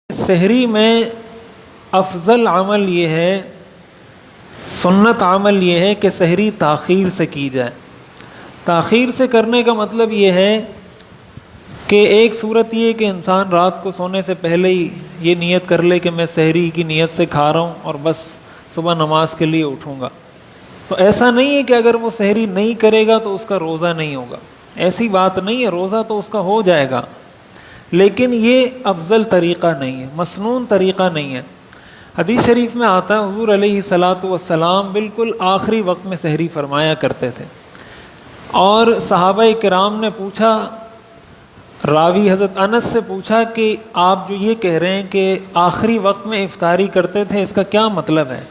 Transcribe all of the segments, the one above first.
سحری میں افضل عمل یہ ہے، سنت عمل یہ ہے کہ سحری تاخیر سے کی جائے۔ تاخیر سے کرنے کا مطلب یہ ہے کہ ایک صورت یہ کہ انسان رات کو سونے سے پہلے ہی یہ نیت کر لے کہ میں سحری کی نیت سے کھا رہا ہوں اور بس صبح نماز کے لیے اٹھوں گا۔ تو ایسا نہیں ہے کہ اگر وہ سحری نہیں کرے گا تو اس کا روزہ نہیں ہوگا، ایسی بات نہیں ہے، روزہ تو اس کا ہو جائے گا، لیکن یہ افضل طریقہ نہیں ہے، مسنون طریقہ نہیں ہے۔ حدیث شریف میں آتا ہے حضور علیہ الصلاۃ والسلام بالکل آخری وقت میں سحری فرمایا کرتے تھے، اور صحابہ کرام نے پوچھا، راوی حضرت انس سے پوچھا کہ آپ جو یہ کہہ رہے ہیں کہ آخری وقت میں افطاری کرتے تھے، اس کا کیا مطلب ہے؟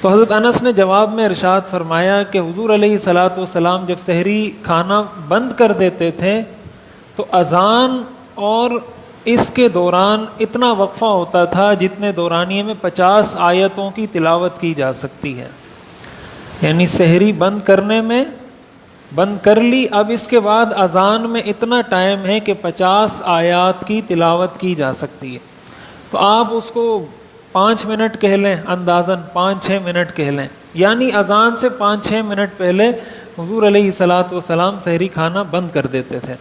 تو حضرت انس نے جواب میں ارشاد فرمایا کہ حضور علیہ الصلاۃ والسلام جب سحری کھانا بند کر دیتے تھے تو اذان اور اس کے دوران اتنا وقفہ ہوتا تھا جتنے دورانیے میں 50 آیتوں کی تلاوت کی جا سکتی ہے، یعنی سحری بند کرنے میں بند کر لی، اب اس کے بعد اذان میں اتنا ٹائم ہے کہ 50 آیات کی تلاوت کی جا سکتی ہے۔ تو آپ اس کو 5 منٹ کہہ لیں، اندازاً 5-6 منٹ کہہ لیں، یعنی اذان سے 5-6 منٹ پہلے حضور علیہ الصلاۃ والسلام سحری کھانا بند کر دیتے تھے۔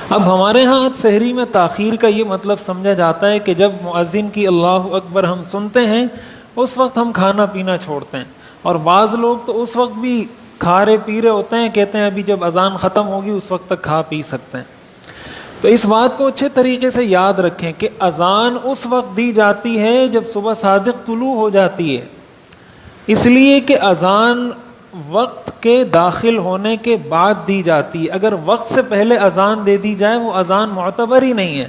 اب ہمارے ہاں سحری میں تاخیر کا یہ مطلب سمجھا جاتا ہے کہ جب مؤذن کی اللہ اکبر ہم سنتے ہیں اس وقت ہم کھانا پینا چھوڑتے ہیں، اور بعض لوگ تو اس وقت بھی کھا رہے پی رہے ہوتے ہیں، کہتے ہیں ابھی جب اذان ختم ہوگی اس وقت تک کھا پی سکتے ہیں۔ تو اس بات کو اچھے طریقے سے یاد رکھیں کہ اذان اس وقت دی جاتی ہے جب صبح صادق طلوع ہو جاتی ہے، اس لیے کہ اذان وقت کے داخل ہونے کے بعد دی جاتی ہے۔ اگر وقت سے پہلے اذان دے دی جائے وہ اذان معتبر ہی نہیں ہے۔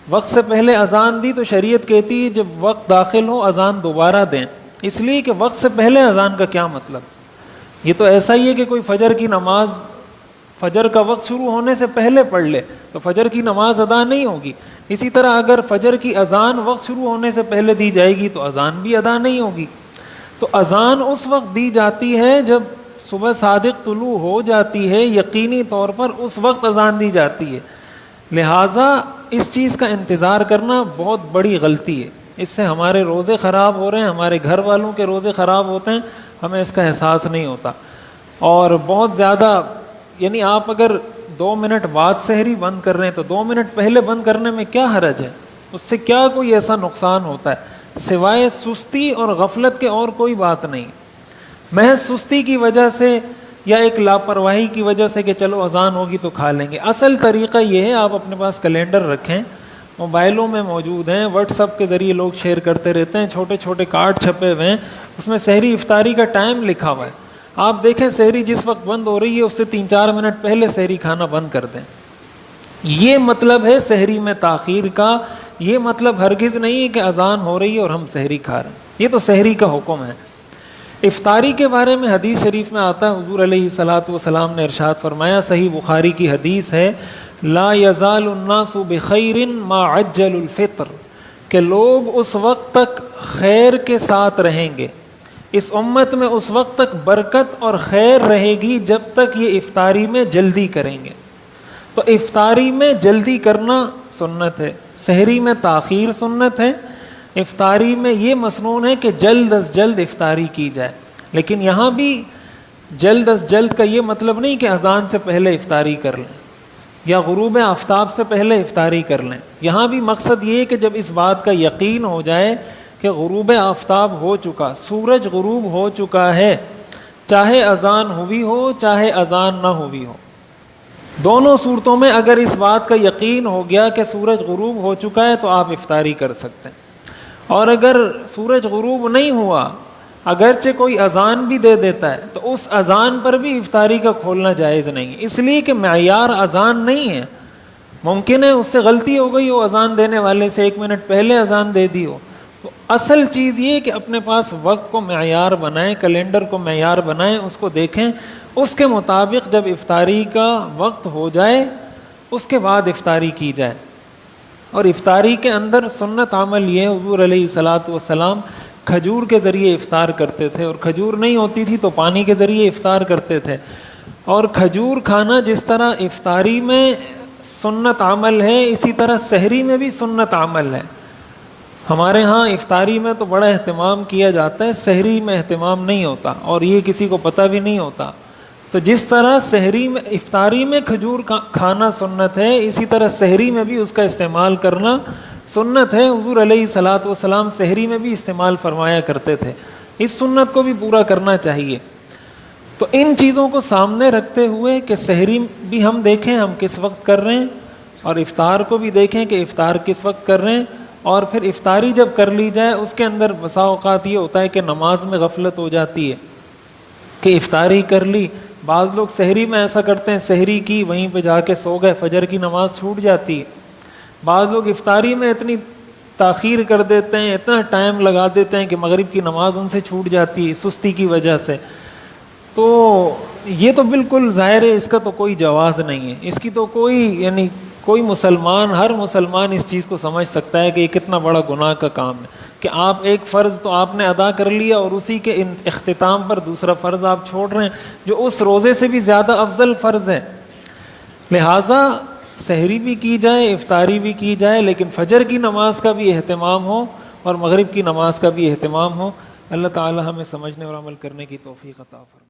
وقت سے پہلے اذان دی تو شریعت کہتی ہے جب وقت داخل ہو اذان دوبارہ دیں، اس لیے کہ وقت سے پہلے اذان کا کیا مطلب؟ یہ تو ایسا ہی ہے کہ کوئی فجر کی نماز فجر کا وقت شروع ہونے سے پہلے پڑھ لے تو فجر کی نماز ادا نہیں ہوگی۔ اسی طرح اگر فجر کی اذان وقت شروع ہونے سے پہلے دی جائے گی تو اذان بھی ادا نہیں ہوگی۔ تو اذان اس وقت دی جاتی ہے جب صبح صادق طلوع ہو جاتی ہے، یقینی طور پر اس وقت اذان دی جاتی ہے، لہٰذا اس چیز کا انتظار کرنا بہت بڑی غلطی ہے۔ اس سے ہمارے روزے خراب ہو رہے ہیں، ہمارے گھر والوں کے روزے خراب ہوتے ہیں، ہمیں اس کا احساس نہیں ہوتا۔ اور بہت زیادہ یعنی آپ اگر 2 منٹ بعد سحری بند کر رہے ہیں تو 2 منٹ پہلے بند کرنے میں کیا حرج ہے؟ اس سے کیا کوئی ایسا نقصان ہوتا ہے سوائے سستی اور غفلت کے اور کوئی بات نہیں۔ محض سستی کی وجہ سے یا ایک لاپرواہی کی وجہ سے کہ چلو اذان ہوگی تو کھا لیں گے، اصل طریقہ یہ ہے آپ اپنے پاس کیلنڈر رکھیں، موبائلوں میں موجود ہیں، واٹس ایپ کے ذریعے لوگ شیئر کرتے رہتے ہیں، چھوٹے چھوٹے کارڈ چھپے ہوئے ہیں، اس میں سحری افطاری کا ٹائم لکھا ہوا ہے، آپ دیکھیں سحری جس وقت بند ہو رہی ہے اس سے 3-4 منٹ پہلے سحری کھانا بند کر دیں۔ یہ مطلب ہے سحری میں تاخیر کا، یہ مطلب ہرگز نہیں ہے کہ اذان ہو رہی ہے اور ہم سحری کھا رہے ہیں، یہ تو سحری کا حکم ہے۔ افطاری کے بارے میں حدیث شریف میں آتا ہے حضور علیہ الصلاۃ والسلام نے ارشاد فرمایا، صحیح بخاری کی حدیث ہے، لا یزال الناس بخیر ما عجل الفطر، کہ لوگ اس وقت تک خیر کے ساتھ رہیں گے، اس امت میں اس وقت تک برکت اور خیر رہے گی جب تک یہ افطاری میں جلدی کریں گے۔ تو افطاری میں جلدی کرنا سنت ہے، سحری میں تاخیر سنت ہے، افطاری میں یہ مسنون ہے کہ جلد از جلد افطاری کی جائے، لیکن یہاں بھی جلد از جلد کا یہ مطلب نہیں کہ اذان سے پہلے افطاری کر لیں یا غروب آفتاب سے پہلے افطاری کر لیں۔ یہاں بھی مقصد یہ ہے کہ جب اس بات کا یقین ہو جائے کہ غروب آفتاب ہو چکا، سورج غروب ہو چکا ہے، چاہے اذان ہوئی ہو چاہے اذان نہ ہوئی ہو، دونوں صورتوں میں اگر اس بات کا یقین ہو گیا کہ سورج غروب ہو چکا ہے تو آپ افطاری کر سکتے ہیں۔ اور اگر سورج غروب نہیں ہوا، اگرچہ کوئی اذان بھی دے دیتا ہے تو اس اذان پر بھی افطاری کا کھولنا جائز نہیں ہے، اس لیے کہ معیار اذان نہیں ہے، ممکن ہے اس سے غلطی ہو گئی ہو، اذان دینے والے سے 1 منٹ پہلے اذان دے دی ہو۔ تو اصل چیز یہ کہ اپنے پاس وقت کو معیار بنائیں، کیلنڈر کو معیار بنائیں، اس کو دیکھیں، اس کے مطابق جب افطاری کا وقت ہو جائے اس کے بعد افطاری کی جائے۔ اور افطاری کے اندر سنت عمل یہ ہے، حضور علیہ الصلاۃ والسلام کھجور کے ذریعے افطار کرتے تھے، اور کھجور نہیں ہوتی تھی تو پانی کے ذریعے افطار کرتے تھے۔ اور کھجور کھانا جس طرح افطاری میں سنت عمل ہے، اسی طرح سحری میں بھی سنت عمل ہے۔ ہمارے ہاں افطاری میں تو بڑا اہتمام کیا جاتا ہے، سحری میں اہتمام نہیں ہوتا، اور یہ کسی کو پتہ بھی نہیں ہوتا۔ تو جس طرح سحری میں افطاری میں کھجور کھانا سنت ہے، اسی طرح سحری میں بھی اس کا استعمال کرنا سنت ہے۔ حضور علیہ الصلاۃ والسلام سحری میں بھی استعمال فرمایا کرتے تھے، اس سنت کو بھی پورا کرنا چاہیے۔ تو ان چیزوں کو سامنے رکھتے ہوئے کہ سحری بھی ہم دیکھیں ہم کس وقت کر رہے ہیں، اور افطار کو بھی دیکھیں کہ افطار کس وقت کر رہے ہیں، اور پھر افطاری جب کر لی جائے اس کے اندر بسا اوقات یہ ہوتا ہے کہ نماز میں غفلت ہو جاتی ہے کہ افطاری کر لی۔ بعض لوگ سحری میں ایسا کرتے ہیں، سحری کی وہیں پہ جا کے سو گئے، فجر کی نماز چھوٹ جاتی ہے۔ بعض لوگ افطاری میں اتنی تاخیر کر دیتے ہیں، اتنا ٹائم لگا دیتے ہیں کہ مغرب کی نماز ان سے چھوٹ جاتی ہے سستی کی وجہ سے۔ تو یہ تو بالکل ظاہر ہے، اس کا تو کوئی جواز نہیں ہے، اس کی تو کوئی کوئی مسلمان، ہر مسلمان اس چیز کو سمجھ سکتا ہے کہ یہ کتنا بڑا گناہ کا کام ہے کہ آپ ایک فرض تو آپ نے ادا کر لیا اور اسی کے اختتام پر دوسرا فرض آپ چھوڑ رہے ہیں جو اس روزے سے بھی زیادہ افضل فرض ہے۔ لہٰذا سحری بھی کی جائے، افطاری بھی کی جائے، لیکن فجر کی نماز کا بھی اہتمام ہو اور مغرب کی نماز کا بھی اہتمام ہو۔ اللہ تعالی ہمیں سمجھنے اور عمل کرنے کی توفیق عطا فرمائے۔